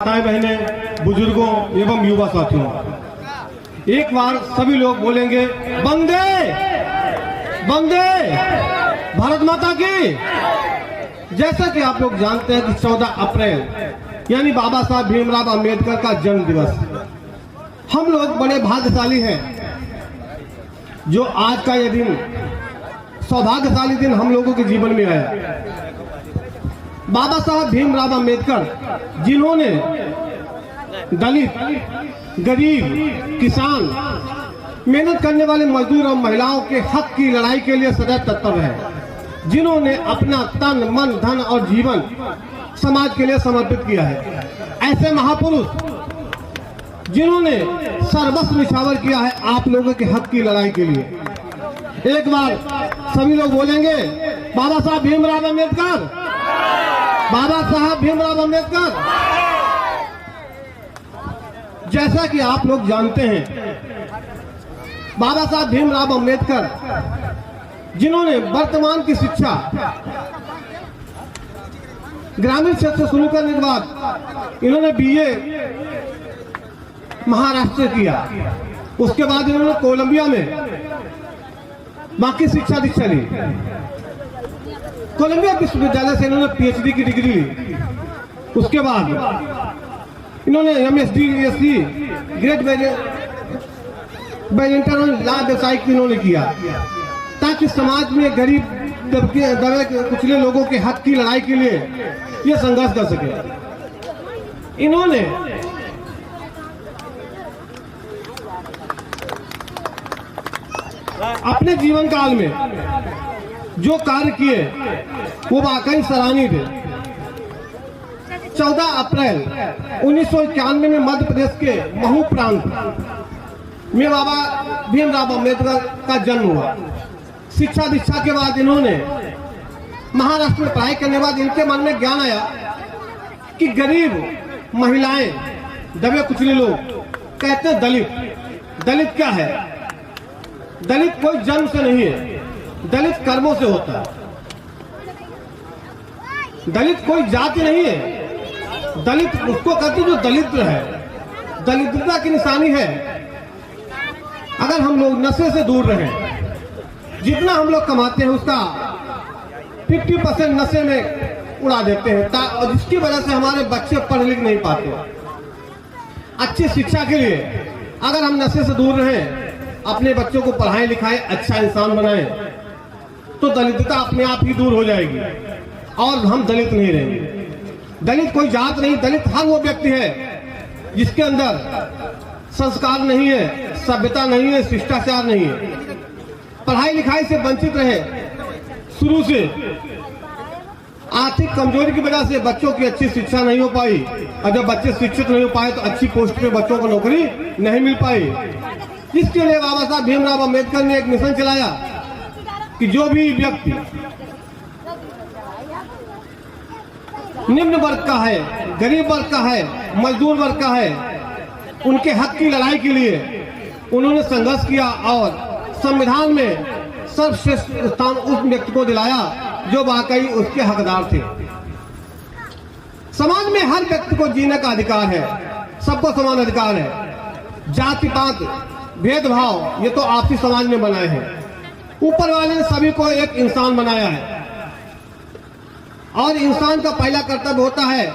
माताएं बहनें, बुजुर्गों एवं युवा साथियों, एक बार सभी लोग बोलेंगे वंदे वंदे भारत माता की। जैसा कि आप लोग जानते हैं कि 14 अप्रैल यानी बाबा साहब भीमराव अंबेडकर का जन्म दिवस, हम लोग बड़े भाग्यशाली हैं जो आज का यह दिन, सौभाग्यशाली दिन हम लोगों के जीवन में आया। बाबा साहब भीमराव अंबेडकर जिन्होंने दलित, गरीब, किसान, मेहनत करने वाले मजदूर और महिलाओं के हक की लड़ाई के लिए सदैव तत्पर रहे, जिन्होंने अपना तन, मन, धन और जीवन समाज के लिए समर्पित किया है, ऐसे महापुरुष जिन्होंने सर्वस्व निछावर किया है आप लोगों के हक की लड़ाई के लिए। एक बार सभी लोग बोलेंगे बाबा साहब भीमराव अंबेडकर, बाबा साहब भीमराव अंबेडकर। जैसा कि आप लोग जानते हैं, बाबा साहब भीमराव अंबेडकर जिन्होंने वर्तमान की शिक्षा ग्रामीण क्षेत्र से शुरू करने के बाद इन्होंने बीए महाराष्ट्र किया, उसके बाद इन्होंने कोलंबिया में बाकी शिक्षा दीक्षा ली, कोलंबिया विश्वविद्यालय से इन्होंने पीएचडी की डिग्री ली, उसके बाद इन्होंने MSD SC great barrister law व्यवसायिक इन्होंने किया, ताकि समाज में गरीब दबे कुचले लोगों के हक की लड़ाई के लिए ये संघर्ष कर सके। इन्होंने अपने जीवन काल में जो कार्य किए वो वाकई सराहनीय थे। 14 अप्रैल 1991 में मध्य प्रदेश के महू प्रांत में बाबा भीमराव अंबेडकर का जन्म हुआ। शिक्षा दीक्षा के बाद इन्होंने महाराष्ट्र में पढ़ाई करने के बाद इनके मन में ज्ञान आया कि गरीब, महिलाएं, दबे कुचले लोग, कहते हैं दलित। दलित क्या है? दलित कोई जन्म से नहीं है, दलित कर्मों से होता है। दलित कोई जाति नहीं है, दलित उसको कहते जो दलिद्र है। दलिद्रता की निशानी है अगर हम लोग नशे से दूर रहें। जितना हम लोग कमाते हैं उसका 50% नशे में उड़ा देते हैं, और जिसकी वजह से हमारे बच्चे पढ़ लिख नहीं पाते। अच्छी शिक्षा के लिए अगर हम नशे से दूर रहें, अपने बच्चों को पढ़ाएं लिखाएं, अच्छा इंसान बनाएं, तो दलितता अपने आप ही दूर हो जाएगी और हम दलित नहीं रहेंगे। दलित कोई जात नहीं, दलित हर वो व्यक्ति है जिसके अंदर संस्कार नहीं है, सभ्यता नहीं है, शिष्टाचार नहीं है, पढ़ाई लिखाई से वंचित रहे। शुरू से आर्थिक कमजोरी की वजह से बच्चों की अच्छी शिक्षा नहीं हो पाई, और जब बच्चे शिक्षित नहीं हो पाए तो अच्छी पोस्ट पे बच्चों को नौकरी नहीं मिल पाई। इसके लिए बाबा साहब भीमराव अंबेडकर ने एक मिशन चलाया कि जो भी व्यक्ति निम्न वर्ग का है, गरीब वर्ग का है, मजदूर वर्ग का है, उनके हक की लड़ाई के लिए उन्होंने संघर्ष किया और संविधान में सर्वश्रेष्ठ स्थान उस व्यक्ति को दिलाया जो वाकई उसके हकदार थे। समाज में हर व्यक्ति को जीने का अधिकार है, सबको समान अधिकार है। जाति पात भेदभाव ये तो आपसी समाज में बनाए हैं। ऊपर वाले ने सभी को एक इंसान बनाया है, और इंसान का पहला कर्तव्य होता है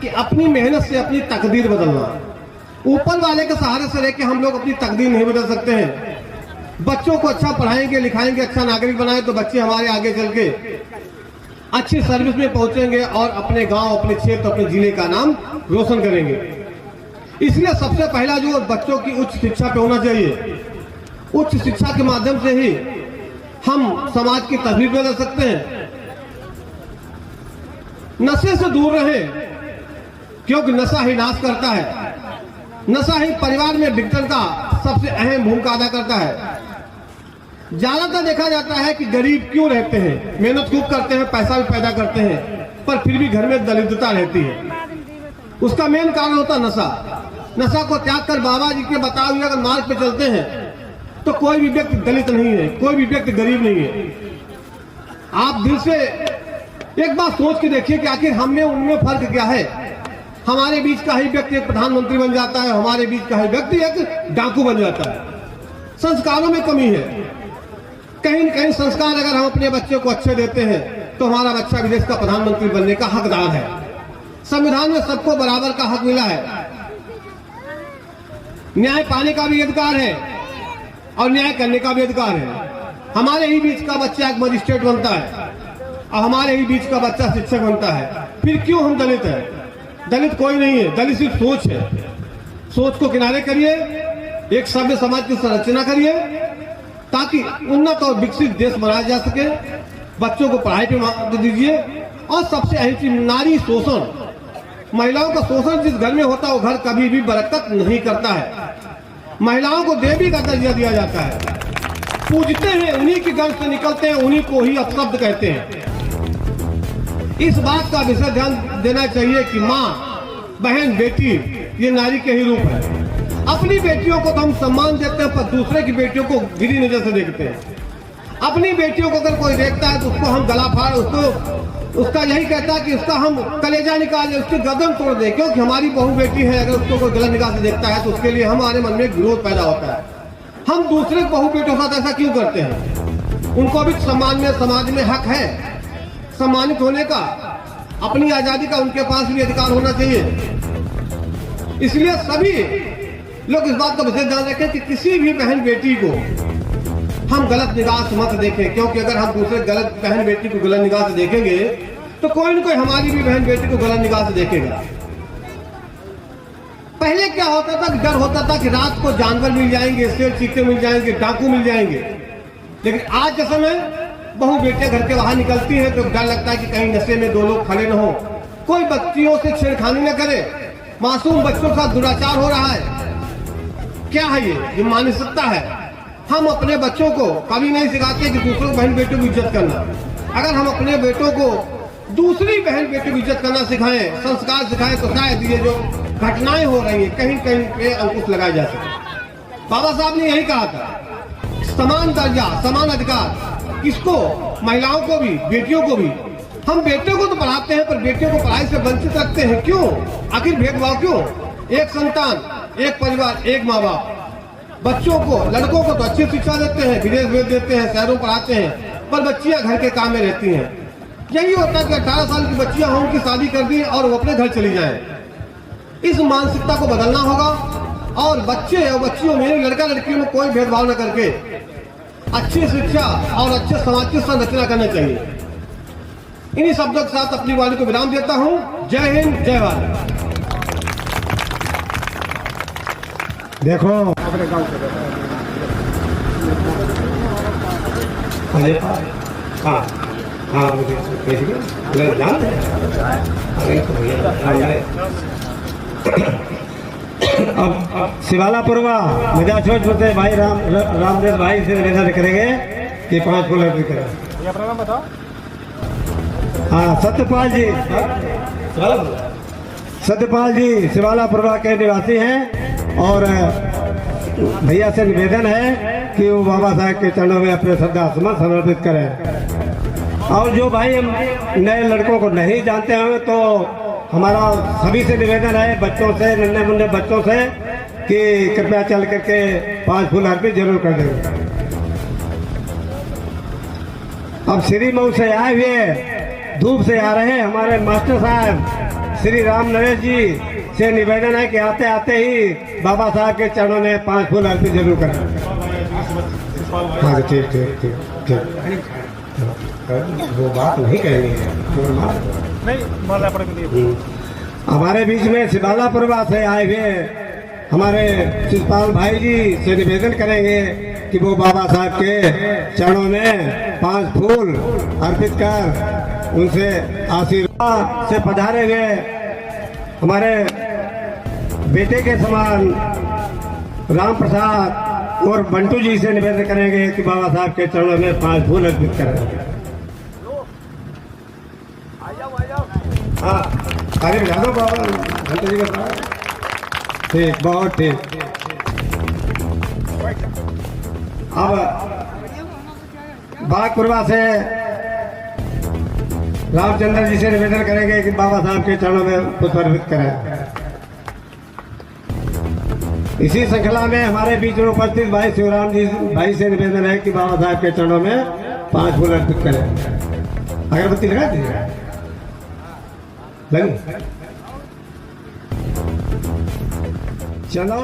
कि अपनी मेहनत से अपनी तकदीर बदलना। ऊपर वाले के सहारे से रहकर हम लोग अपनी तकदीर नहीं बदल सकते हैं। बच्चों को अच्छा पढ़ाएंगे लिखाएंगे, अच्छा नागरिक बनाए, तो बच्चे हमारे आगे चल के अच्छी सर्विस में पहुंचेंगे और अपने गांव, अपने क्षेत्र, अपने जिले का नाम रोशन करेंगे। इसलिए सबसे पहला जो बच्चों की उच्च शिक्षा पे होना चाहिए। उच्च शिक्षा के माध्यम से ही हम समाज की तस्वीर बदल सकते हैं। नशे से दूर रहे, क्योंकि नशा ही नाश करता है। नशा ही परिवार में विघटन का सबसे अहम भूमिका अदा करता है। ज्यादातर देखा जाता है कि गरीब क्यों रहते हैं, मेहनत खूब करते हैं, पैसा भी पैदा करते हैं, पर फिर भी घर में दरिद्रता रहती है। उसका मेन कारण होता है नशा। नशा को त्याग कर बाबा जी के बताए हुए अगर मार्ग पे चलते हैं तो कोई भी व्यक्ति दलित नहीं है, कोई भी व्यक्ति गरीब नहीं है। आप दिल से एक बात सोच के देखिए कि आखिर हम में उनमें फर्क क्या है। हमारे बीच का ही व्यक्ति एक प्रधानमंत्री बन जाता है, हमारे बीच का ही व्यक्ति एक डाकू बन जाता है। संस्कारों में कमी है। कहीं न कहीं संस्कार अगर हम अपने बच्चों को अच्छे देते हैं तो हमारा बच्चा विदेश का प्रधानमंत्री बनने का हकदार है। संविधान में सबको बराबर का हक मिला है, न्याय पाने का भी अधिकार है और न्याय करने का भी अधिकार है। हमारे ही बीच का बच्चा एक मजिस्ट्रेट बनता है और हमारे ही बीच का बच्चा शिक्षक बनता है। फिर क्यों हम दलित हैं? दलित कोई नहीं है, दलित सिर्फ सोच है। सोच को किनारे करिए, एक सभ्य समाज की संरचना करिए ताकि उन्नत और विकसित देश बनाया जा सके। बच्चों को पढ़ाई पे दीजिए। और सबसे अहम चीज नारी शोषण, महिलाओं का शोषण जिस घर में होता है वो घर कभी भी बरकत नहीं करता है। महिलाओं को देवी का दर्जा दिया जाता है, पूजते हैं, उन्हीं के घर से निकलते हैं, उन्हीं को ही अपशब्द कहते हैं। इस बात का विशेष ध्यान देना चाहिए कि माँ, बहन, बेटी ये नारी के ही रूप है। अपनी बेटियों को तो हम सम्मान देते हैं पर दूसरे की बेटियों को गिरी नजर से देखते हैं। अपनी बेटियों को अगर कोई देखता है तो उसको हम गला फाड़, उसका यही कहता है कि उसका हम कलेजा निकाले, उसकी गर्दन तोड़ दे, क्योंकि हमारी बहू बेटी है। अगर उसको कोई गलत निगाह से देखता है तो उसके लिए हमारे मन में विरोध पैदा होता है। हम दूसरे बहू बेटों के साथ ऐसा क्यों करते हैं? उनको भी सम्मान में, समाज में हक है सम्मानित होने का। अपनी आजादी का उनके पास भी अधिकार होना चाहिए। इसलिए सभी लोग इस बात का विशेष ध्यान रखें कि किसी भी बहन बेटी को हम गलत निगाह से मत देखें, क्योंकि अगर हम दूसरे गलत बहन बेटी को गलत निगाह से देखेंगे तो कोई न कोई हमारी भी बहन बेटी को गलत निगाह से देखेगा। पहले क्या होता था? डर होता था कि रात को जानवर मिल जाएंगे, शेर चीते मिल जाएंगे, डाकू मिल जाएंगे। लेकिन आज के समय बहू बेटियां घर के बाहर निकलती हैं तो डर लगता है कि कहीं नशे में दो लोग खड़े न हो, कोई बच्चियों से छेड़खानी न करे, मासूम बच्चों के साथ दुराचार हो रहा है। क्या है ये मानसिकता है। हम अपने बच्चों को कभी नहीं सिखाते कि दूसरों बहन बेटों की इज्जत करना। अगर हम अपने बेटों को दूसरी बहन बेटों की इज्जत करना सिखाएं, संस्कार सिखाएं, तो शायद ये जो घटनाएं हो रही है कहीं कहीं पे अंकुश लगाया जा सके। बाबा साहब ने यही कहा था, समान दर्जा, समान अधिकार। किसको? महिलाओं को भी, बेटियों को भी। हम बेटियों को तो पढ़ाते हैं पर बेटियों को पढ़ाई से वंचित रखते हैं। क्यों? आखिर भेदभाव क्यों? एक संतान, एक परिवार, एक माँ बाप। बच्चों को, लड़कों को तो अच्छी शिक्षा देते हैं, विदेश भेज देते हैं, शहरों पढ़ाते हैं, पर बच्चियां घर के काम में रहती हैं। यही होता है कि 18 साल की बच्चियां हों, उनकी शादी कर दी और वो अपने घर चली जाएं। इस मानसिकता को बदलना होगा और बच्चे और बच्चियों में, लड़का लड़कियों में कोई भेदभाव न करके अच्छी शिक्षा और अच्छे समाज की संरचना करना चाहिए। इन्हीं शब्दों के साथ अपनी वाणी को विराम देता हूँ। जय हिंद, जय भारत। देखो हाँ हाँ अब शिवाला पुरवा मिजाज होते भाई रामदेव भाई से निवेदन करेंगे कि 5 फूल अर्पित करें। अपना नाम बताओ। हाँ, सत्यपाल जी, सत्यपाल जी शिवाला पुरवा के निवासी हैं और भैया से निवेदन है कि वो बाबा साहब के चरणों में अपने श्रद्धा सुमन समर्पित करें। और जो भाई हम नए लड़कों को नहीं जानते हैं तो हमारा सभी से निवेदन है, बच्चों से, नन्हे मुन्ने बच्चों से, कि कृपया चल करके 5 फूल अर्पित जरूर कर दें। अब श्री मऊ से आए हुए, धूप से आ रहे हमारे मास्टर साहब श्री राम नरेश जी से निवेदन है कि आते आते ही बाबा साहब के चरणों में 5 फूल अर्पित जरूर करें। हाँ, ठीक ठीक ठीक ठीक। वो बात नहीं कहनी है, नहीं हमारे बीच में शिवाला पुरवा से आए हुए हमारे शिवपाल भाई जी से निवेदन करेंगे कि वो बाबा साहब के चरणों में 5 फूल अर्पित कर उनसे आशीर्वाद से पधारे हुए हमारे बेटे के समान राम प्रसाद और बंटू जी से निवेदन करेंगे कि बाबा साहब के चरणों में 5 फूल अर्पित करें। हाँ, आगे बिठा दो बाबा बंटू जी के पास। ठीक, बहुत ठीक। अब बागपुरवा से रामचंद्र जी से निवेदन करेंगे कि बाबा साहब के चरणों में पुष्प अर्पित करें। इसी श्रृंखला में हमारे बीच में उपस्थित भाई शिवराम जी भाई से निवेदन है कि बाबा साहब के चरणों में 5 फूल अर्पित करें। अगरबत्ती लगा दीजिएगा, लगी। चलो